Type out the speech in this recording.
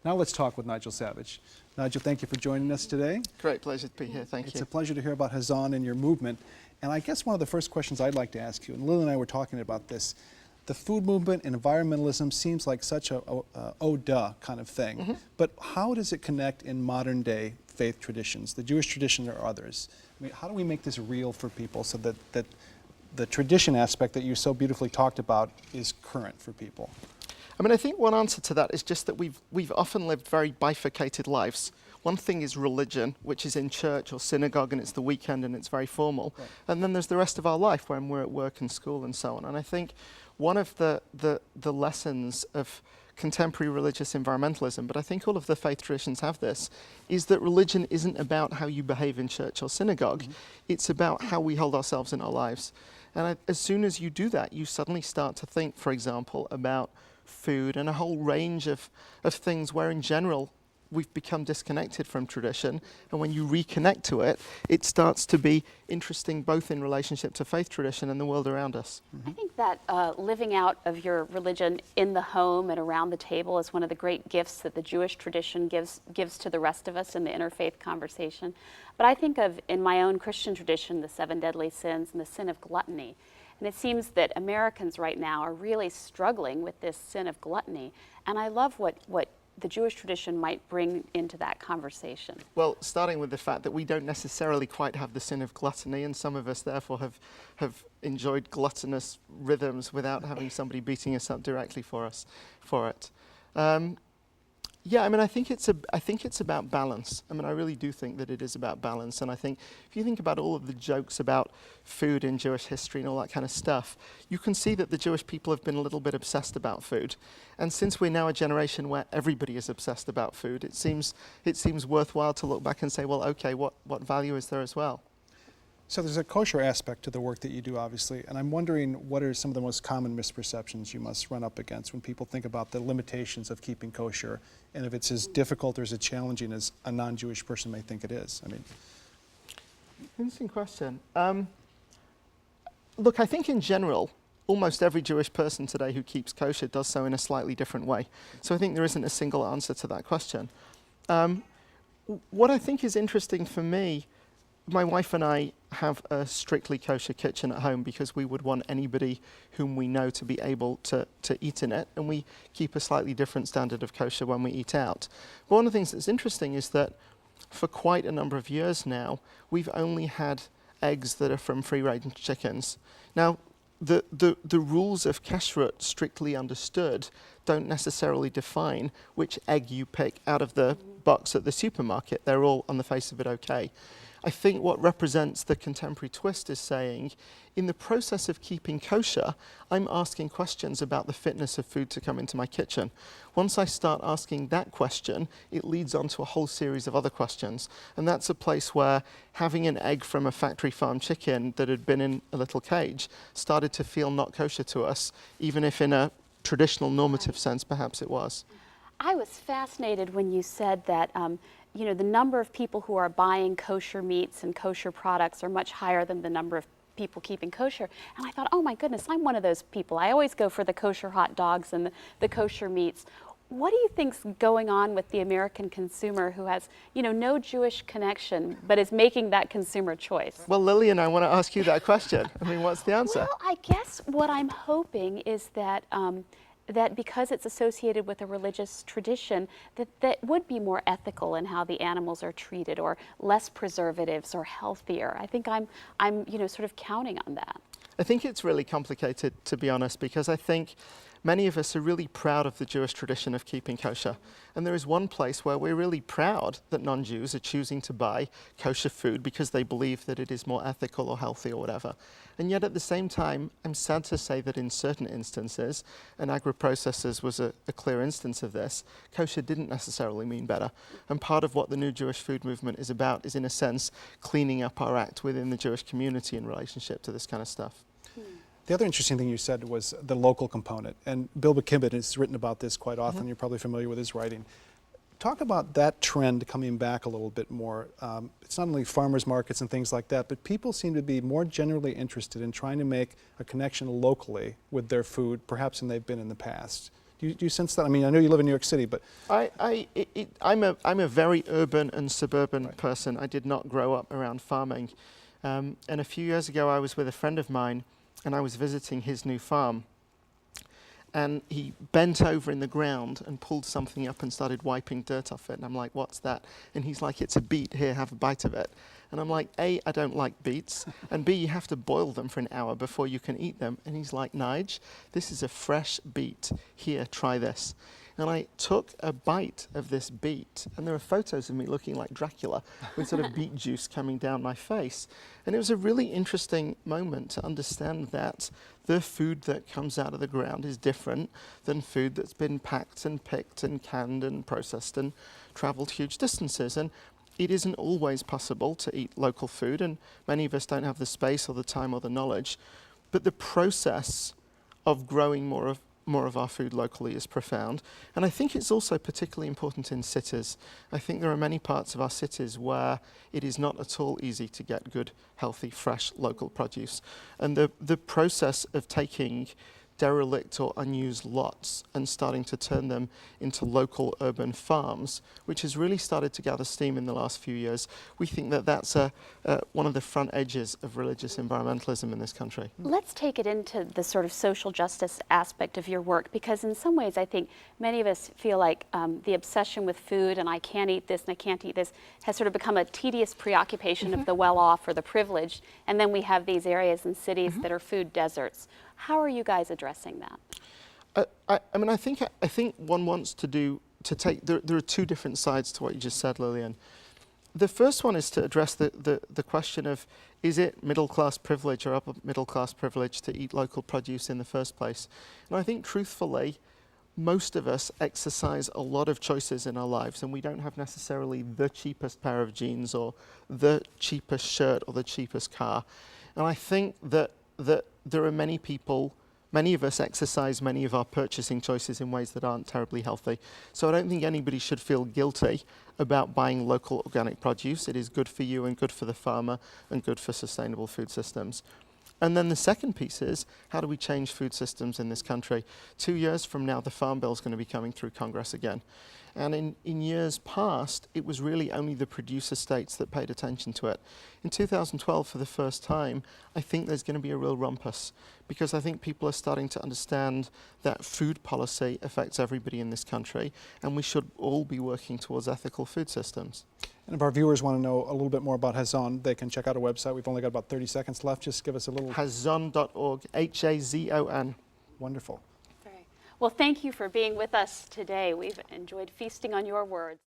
Now let's talk with Nigel Savage. Nigel, thank you for joining us today. Great pleasure to be here, thank you. It's a pleasure to hear about Hazan and your movement. And I guess one of the first questions I'd like to ask you, and Lillian and I were talking about this, the food movement and environmentalism seems like such a oh duh kind of thing. But how does it connect in modern day faith traditions, the Jewish tradition or others? I mean, how do we make this real for people so that the tradition aspect that you so beautifully talked about is current for people? I mean, I think one answer to that is just that we've often lived very bifurcated lives. One thing is religion, which is in church or synagogue, and it's the weekend and it's very formal. Right. And then there's the rest of our life when we're at work and school and so on. And I think one of the lessons of contemporary religious environmentalism, but I think all of the faith traditions have this, is that religion isn't about how you behave in church or synagogue. It's about how we hold ourselves in our lives. And as soon as you do that, you suddenly start to think, for example, about food and a whole range of things where in general we've become disconnected from tradition, and when you reconnect to it, it starts to be interesting both in relationship to faith tradition and the world around us. I think that living out of your religion in the home and around the table is one of the great gifts that the Jewish tradition gives to the rest of us in the interfaith conversation. But I think of, in my own Christian tradition, the 7 deadly sins and the sin of gluttony. And it seems that Americans right now are really struggling with this sin of gluttony. And I love what the Jewish tradition might bring into that conversation. Well, starting with the fact that we don't necessarily quite have the sin of gluttony, and some of us therefore have enjoyed gluttonous rhythms without having somebody beating us up directly for it. Yeah, I mean, I think it's about balance. I mean, I really do think that it is about balance. And I think if you think about all of the jokes about food in Jewish history and all that kind of stuff, you can see that the Jewish people have been a little bit obsessed about food. And since we're now a generation where everybody is obsessed about food, it seems worthwhile to look back and say, well, okay, what value is there as well? So there's a kosher aspect to the work that you do, obviously, and I'm wondering what are some of the most common misperceptions you must run up against when people think about the limitations of keeping kosher, and if it's as difficult or as challenging as a non-Jewish person may think it is. I mean, interesting question. Look, I think in general, almost every Jewish person today who keeps kosher does so in a slightly different way. So I think there isn't a single answer to that question. What I think is interesting for me, my wife and I have a strictly kosher kitchen at home because we would want anybody whom we know to be able to eat in it, and we keep a slightly different standard of kosher when we eat out. But one of the things that's interesting is that for quite a number of years now, we've only had eggs that are from free-range chickens. Now, the rules of kashrut, strictly understood, don't necessarily define which egg you pick out of the box at the supermarket. They're all, on the face of it, okay. I think what represents the contemporary twist is saying, in the process of keeping kosher, I'm asking questions about the fitness of food to come into my kitchen. Once I start asking that question, it leads on to a whole series of other questions. And that's a place where having an egg from a factory farm chicken that had been in a little cage started to feel not kosher to us, even if in a traditional normative sense, perhaps it was. I was fascinated when you said that you know, the number of people who are buying kosher meats and kosher products are much higher than the number of people keeping kosher. And I thought, oh my goodness, I'm one of those people. I always go for the kosher hot dogs and the kosher meats. What do you think's going on with the American consumer who has, you know, no Jewish connection, but is making that consumer choice? Well, Lillian, I want to ask you that question. I mean, what's the answer? Well, I guess what I'm hoping is that that because it's associated with a religious tradition, that would be more ethical in how the animals are treated, or less preservatives, or healthier. I think I'm you know, sort of counting on that. I think it's really complicated, to be honest, because I think many of us are really proud of the Jewish tradition of keeping kosher. And there is one place where we're really proud that non-Jews are choosing to buy kosher food because they believe that it is more ethical or healthy or whatever. And yet at the same time, I'm sad to say that in certain instances, and agri-processors was a clear instance of this, kosher didn't necessarily mean better. And part of what the new Jewish food movement is about is, in a sense, cleaning up our act within the Jewish community in relationship to this kind of stuff. The other interesting thing you said was the local component, and Bill McKibben has written about this quite often. You're probably familiar with his writing. Talk about that trend coming back a little bit more. It's not only farmers markets and things like that, but people seem to be more generally interested in trying to make a connection locally with their food, perhaps than they've been in the past. Do you sense that? I mean, I know you live in New York City, but I'm a very urban and suburban person. I did not grow up around farming. And a few years ago, I was with a friend of mine, and I was visiting his new farm. And he bent over in the ground and pulled something up and started wiping dirt off it. And I'm like, what's that? And he's like, it's a beet. Here, have a bite of it. And I'm like, A, I don't like beets. And B, you have to boil them for an hour before you can eat them. And he's like, Nige, this is a fresh beet. Here, try this. And I took a bite of this beet, and there are photos of me looking like Dracula with sort of beet juice coming down my face. And it was a really interesting moment to understand that the food that comes out of the ground is different than food that's been packed and picked and canned and processed and traveled huge distances. And it isn't always possible to eat local food, and many of us don't have the space or the time or the knowledge. But the process of growing more of our food locally is profound. And I think it's also particularly important in cities. I think there are many parts of our cities where it is not at all easy to get good, healthy, fresh, local produce. And the process of taking derelict or unused lots and starting to turn them into local urban farms, which has really started to gather steam in the last few years. We think that that's one of the front edges of religious environmentalism in this country. Let's take it into the sort of social justice aspect of your work, because in some ways I think many of us feel like the obsession with food and I can't eat this and I can't eat this has sort of become a tedious preoccupation of the well-off or the privileged, and then we have these areas and cities that are food deserts. How are you guys addressing that? I mean, I think one wants to take. There are two different sides to what you just said, Lillian. The first one is to address the question of, is it middle class privilege or upper middle class privilege to eat local produce in the first place? And I think, truthfully, most of us exercise a lot of choices in our lives, and we don't have necessarily the cheapest pair of jeans or the cheapest shirt or the cheapest car. And I think that there are many of us exercise many of our purchasing choices in ways that aren't terribly healthy. So I don't think anybody should feel guilty about buying local organic produce. It is good for you and good for the farmer and good for sustainable food systems. And then the second piece is, how do we change food systems in this country? 2 years from now, the Farm Bill is going to be coming through Congress again. And in years past, it was really only the producer states that paid attention to it. In 2012, for the first time, I think there's going to be a real rumpus, because I think people are starting to understand that food policy affects everybody in this country, and we should all be working towards ethical food systems. And if our viewers want to know a little bit more about Hazon, they can check out our website. We've only got about 30 seconds left. Just give us a little... Hazon.org, Hazon. Wonderful. Well, thank you for being with us today. We've enjoyed feasting on your words.